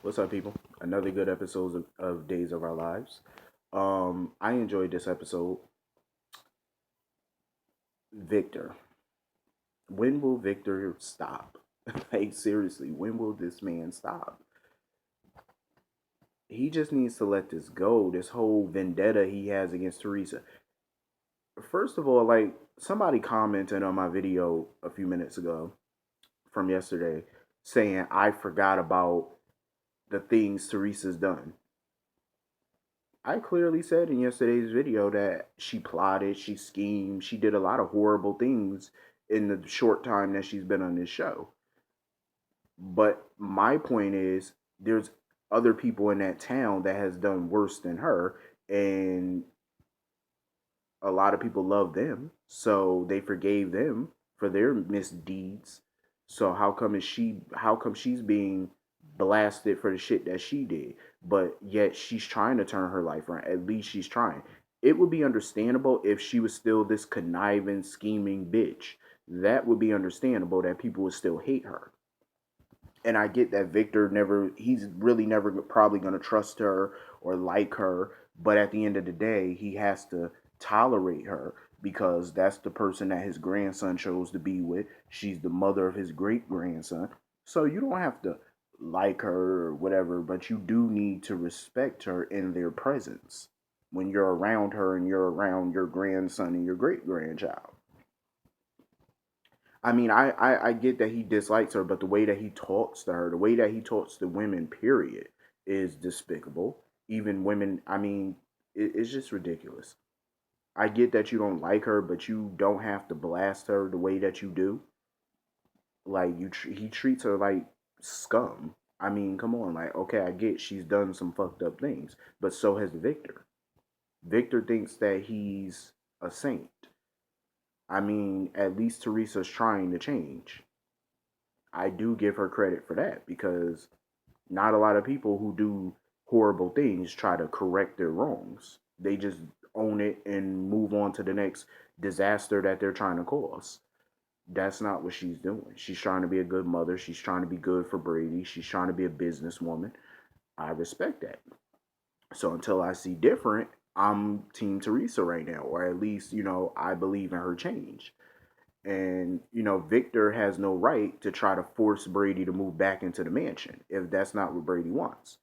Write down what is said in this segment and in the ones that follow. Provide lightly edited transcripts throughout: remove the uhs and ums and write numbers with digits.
What's up, people? Another good episode of Days of Our Lives. I enjoyed this episode. Victor. When will Victor stop? Like, seriously, when will this man stop? He just needs to let this go. This whole vendetta he has against Teresa. First of all, like, somebody commented on my video a few minutes ago from yesterday saying I forgot about the things Teresa's done. I clearly said in yesterday's video that she plotted, she schemed, she did a lot of horrible things in the short time that she's been on this show. But my point is, there's other people in that town that has done worse than her, and a lot of people love them, so they forgave them for their misdeeds. So how come she's being blasted for the shit that she did, but yet she's trying to turn her life around. At least she's trying. It would be understandable if she was still this conniving, scheming bitch. That would be understandable that people would still hate her. And I get that Victor never, he's really never probably going to trust her or like her. But at the end of the day, he has to tolerate her because that's the person that his grandson chose to be with. She's the mother of his great grandson. So you don't have to like her or whatever, but you do need to respect her in their presence when you're around her and you're around your grandson and your great grandchild. I mean, I get that he dislikes her, but the way that he talks to her, the way that he talks to women, period, is despicable. Even women, I mean, it's just ridiculous. I get that you don't like her, but you don't have to blast her the way that you do. Like he treats her like scum. I mean, come on, like okay, I get she's done some fucked up things, but so has Victor. Victor thinks that he's a saint. I mean, at least Teresa's trying to change. I do give her credit for that because not a lot of people who do horrible things try to correct their wrongs. They just own it and move on to the next disaster that they're trying to cause. That's not what she's doing. She's trying to be a good mother. She's trying to be good for Brady. She's trying to be a businesswoman. I respect that. So until I see different, I'm Team Teresa right now, or at least, I believe in her change. And, Victor has no right to try to force Brady to move back into the mansion if that's not what Brady wants.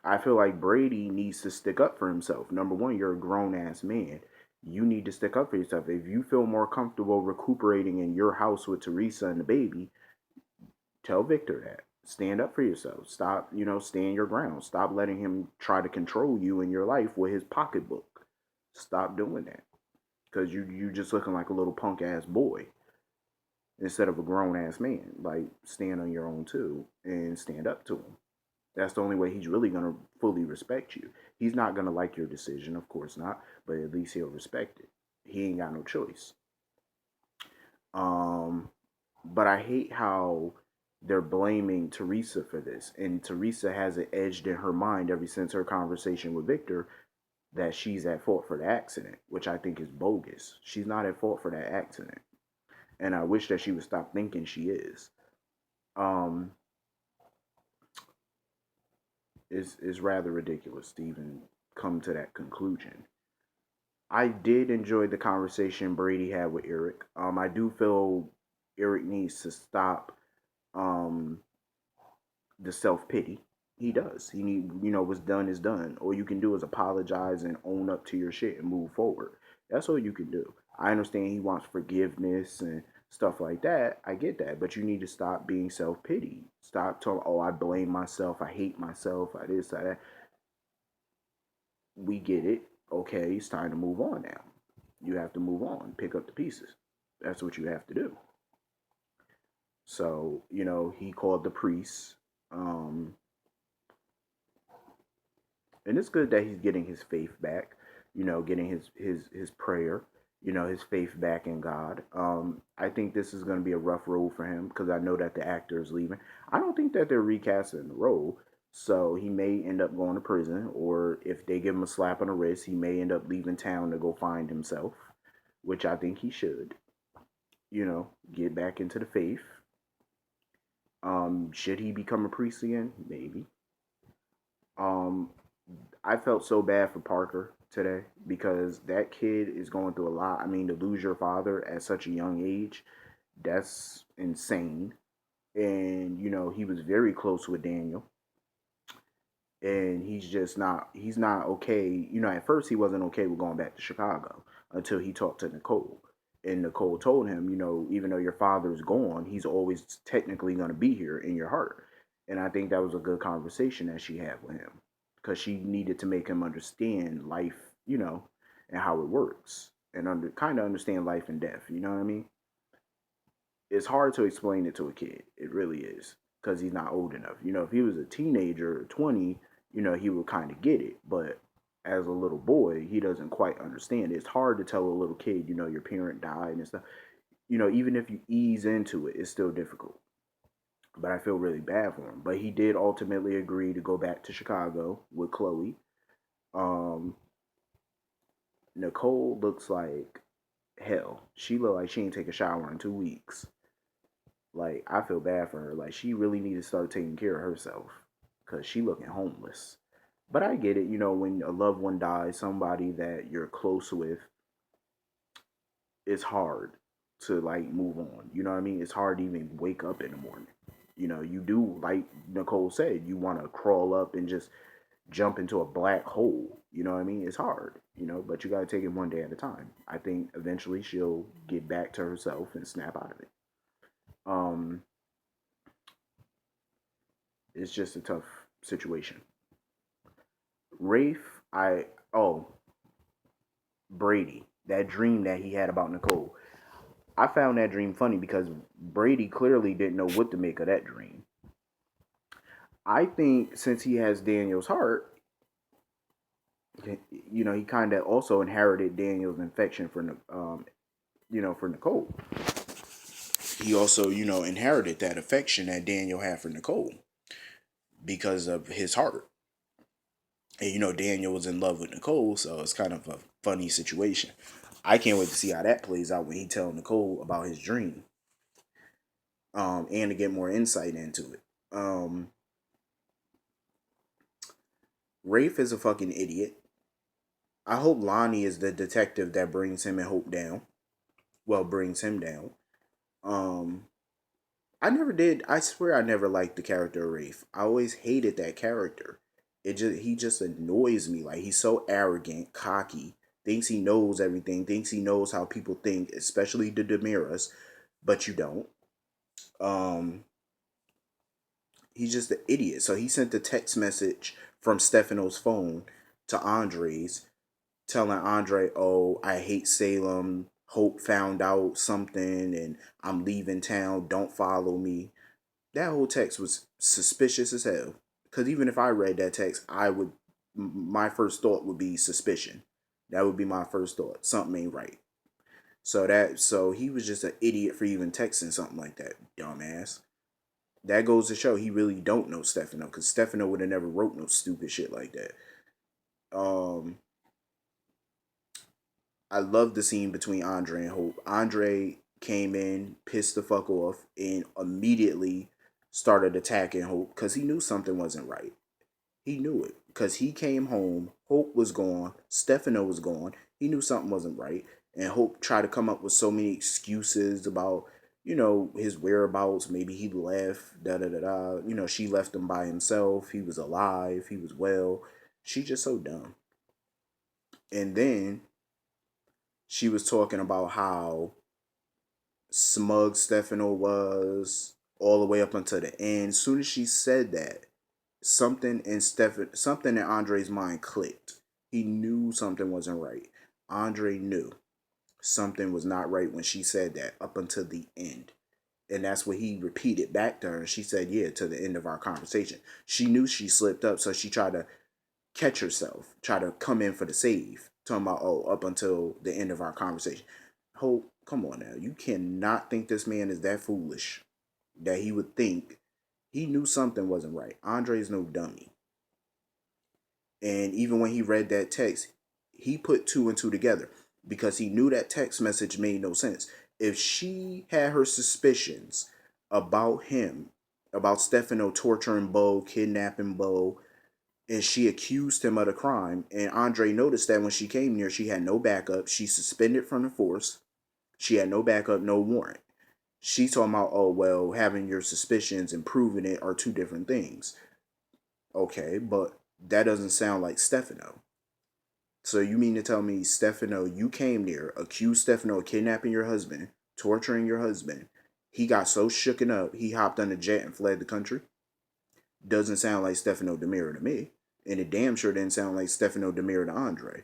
I feel like Brady needs to stick up for himself. Number one, you're a grown ass man. You need to stick up for yourself. If you feel more comfortable recuperating in your house with Teresa and the baby, tell Victor that. Stand up for yourself. Stop, stand your ground. Stop letting him try to control you in your life with his pocketbook. Stop doing that. Because you just looking like a little punk ass boy instead of a grown ass man. Like stand on your own too and stand up to him. That's the only way he's really gonna fully respect you. He's not gonna like your decision, of course not, but at least he'll respect it. He ain't got no choice. Um, but I hate how they're blaming Teresa for this, and Teresa has it edged in her mind ever since her conversation with Victor that she's at fault for the accident, which I think is bogus. She's not at fault for that accident, and I wish that she would stop thinking she is. Um, is rather ridiculous to even come to that conclusion. I did enjoy the conversation Brady had with Eric. I do feel Eric needs to stop um, the self pity. He does. He need what's done is done. All you can do is apologize and own up to your shit and move forward. That's all you can do. I understand he wants forgiveness and stuff like that. I get that, but you need to stop being self pity. Stop telling, oh, I blame myself. I hate myself. I this, I that. We get it. Okay, it's time to move on now. You have to move on, pick up the pieces. That's what you have to do. So, he called the priest. Um, and it's good that he's getting his faith back, getting his prayer, his faith back in God. I think this is going to be a rough road for him because I know that the actor is leaving. I don't think that they're recasting the role, so he may end up going to prison, or if they give him a slap on the wrist, he may end up leaving town to go find himself, which I think he should. Get back into the faith Should he become a priest again? Maybe. Um, I felt so bad for Parker today because that kid is going through a lot. I mean, to lose your father at such a young age, that's insane. And he was very close with Daniel, and he's not okay. At first he wasn't okay with going back to Chicago until he talked to Nicole. And Nicole told him, even though your father's gone, he's always technically going to be here in your heart. And I think that was a good conversation that she had with him because she needed to make him understand life, and how it works, and kind of understand life and death. You know what I mean? It's hard to explain it to a kid. It really is because he's not old enough. If he was a teenager, 20, he would kind of get it. But as a little boy, he doesn't quite understand. It's hard to tell a little kid, your parent died and stuff. Even if you ease into it, it's still difficult. But I feel really bad for him. But he did ultimately agree to go back to Chicago with Chloe. Um, Nicole looks like hell. She looked like she ain't take a shower in 2 weeks. Like, I feel bad for her. Like, she really needs to start taking care of herself because she looking homeless. But I get it, when a loved one dies, somebody that you're close with, it's hard to like move on. You know what I mean? It's hard to even wake up in the morning. You do, like Nicole said, you want to crawl up and just jump into a black hole. You know what I mean? It's hard, but you got to take it one day at a time. I think eventually she'll get back to herself and snap out of it. Um, it's just a tough situation. Rafe, Brady, that dream that he had about Nicole. I found that dream funny because Brady clearly didn't know what to make of that dream. I think since he has Daniel's heart, he kind of also inherited Daniel's infection for Nicole. He also, inherited that affection that Daniel had for Nicole because of his heart. And Daniel was in love with Nicole, so it's kind of a funny situation. I can't wait to see how that plays out when he tells Nicole about his dream, and to get more insight into it. Rafe is a fucking idiot. I hope Lonnie is the detective that brings him and Hope down. Well, brings him down. Um, I never did. I swear I never liked the character of Rafe. I always hated that character. He just annoys me. Like, he's so arrogant, cocky, thinks he knows everything, thinks he knows how people think, especially the Demiras, but you don't. Um, he's just an idiot. So he sent a text message from Stefano's phone to Andre's, telling Andre, "Oh, I hate Salem. Hope found out something, and I'm leaving town. Don't follow me." That whole text was suspicious as hell. Because even if I read that text, my first thought would be suspicion. That would be my first thought. Something ain't right. So he was just an idiot for even texting something like that, dumbass. That goes to show he really don't know Stefano, because Stefano would have never wrote no stupid shit like that. Um, I love the scene between Andre and Hope. Andre came in, pissed the fuck off, and immediately started attacking Hope because he knew something wasn't right. He knew it because he came home. Hope was gone. Stefano was gone. He knew something wasn't right. And Hope tried to come up with so many excuses about, his whereabouts. Maybe he left, da da da da. She left him by himself. He was alive. He was well. She just so dumb. And then she was talking about how smug Stefano was all the way up until the end. As soon as she said that, something in Andre's mind clicked. He knew something wasn't right. Andre knew something was not right when she said that up until the end. And that's what he repeated back to her. And she said, "Yeah, to the end of our conversation." She knew she slipped up, so she tried to catch herself, try to come in for the save. Talking about, "Oh, up until the end of our conversation." Hope, come on now. You cannot think this man is that foolish that he would think he knew something wasn't right. Andre's no dummy. And even when he read that text, he put two and two together because he knew that text message made no sense. If she had her suspicions about him about Stefano torturing Bo, kidnapping Bo, and she accused him of the crime. And Andre noticed that when she came near, she had no backup. She suspended from the force. She had no backup, no warrant. She's talking about, oh, well, having your suspicions and proving it are two different things. Okay, but that doesn't sound like Stefano. So you mean to tell me, Stefano, you came near, accused Stefano of kidnapping your husband, torturing your husband. He got so shooken up, he hopped on a jet and fled the country? Doesn't sound like Stefano Demira to me. And it damn sure didn't sound like Stefano Demira to Andre,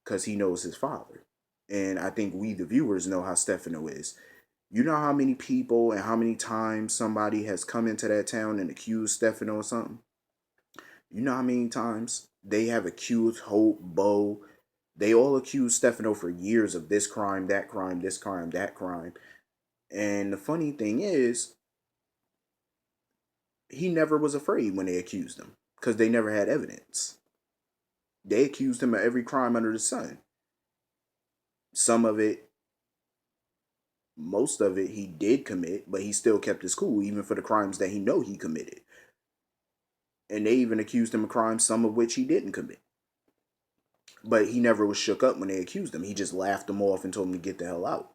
because he knows his father. And I think we, the viewers, know how Stefano is. You know how many people and how many times somebody has come into that town and accused Stefano of something? You know how many times they have accused Hope, Bo? They all accused Stefano for years of this crime, that crime, this crime, that crime. And the funny thing is, he never was afraid when they accused him because they never had evidence. They accused him of every crime under the sun. Some of it, most of it, he did commit, but he still kept his cool, even for the crimes that he know he committed. And they even accused him of crimes, some of which he didn't commit. But he never was shook up when they accused him. He just laughed them off and told them to get the hell out.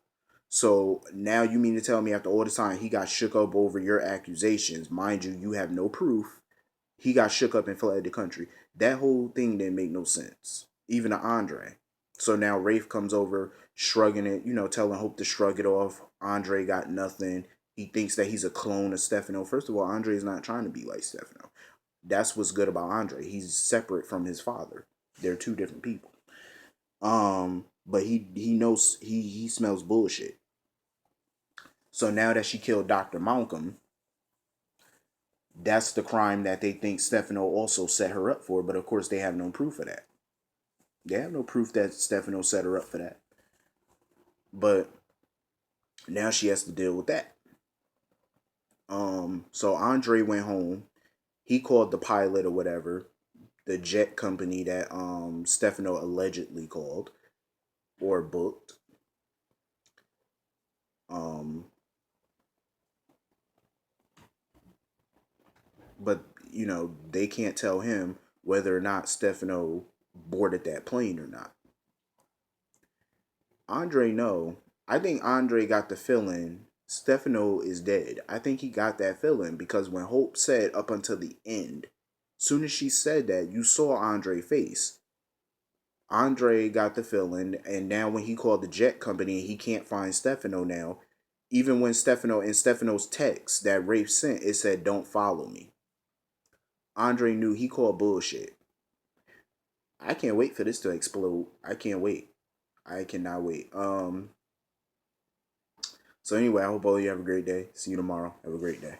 So now you mean to tell me after all this time he got shook up over your accusations? Mind you, you have no proof. He got shook up and fled the country. That whole thing didn't make no sense. Even to Andre. So now Rafe comes over, shrugging it, telling Hope to shrug it off. Andre got nothing. He thinks that he's a clone of Stefano. First of all, Andre is not trying to be like Stefano. That's what's good about Andre. He's separate from his father. They're two different people. But he knows he smells bullshit. So now that she killed Dr. Malcolm, that's the crime that they think Stefano also set her up for. But of course, they have no proof of that. They have no proof that Stefano set her up for that. But now she has to deal with that. So Andre went home. He called the pilot or whatever, the jet company that Stefano allegedly called or booked. But they can't tell him whether or not Stefano boarded that plane or not. Andre know. I think Andre got the feeling Stefano is dead. I think he got that feeling because when Hope said up until the end, soon as she said that, you saw Andre's face. Andre got the feeling, and now when he called the jet company, he can't find Stefano now. Even when in Stefano's text that Rafe sent, it said, "Don't follow me." Andre knew he called bullshit. I can't wait for this to explode. I can't wait. I cannot wait. So anyway, I hope all of you have a great day. See you tomorrow. Have a great day.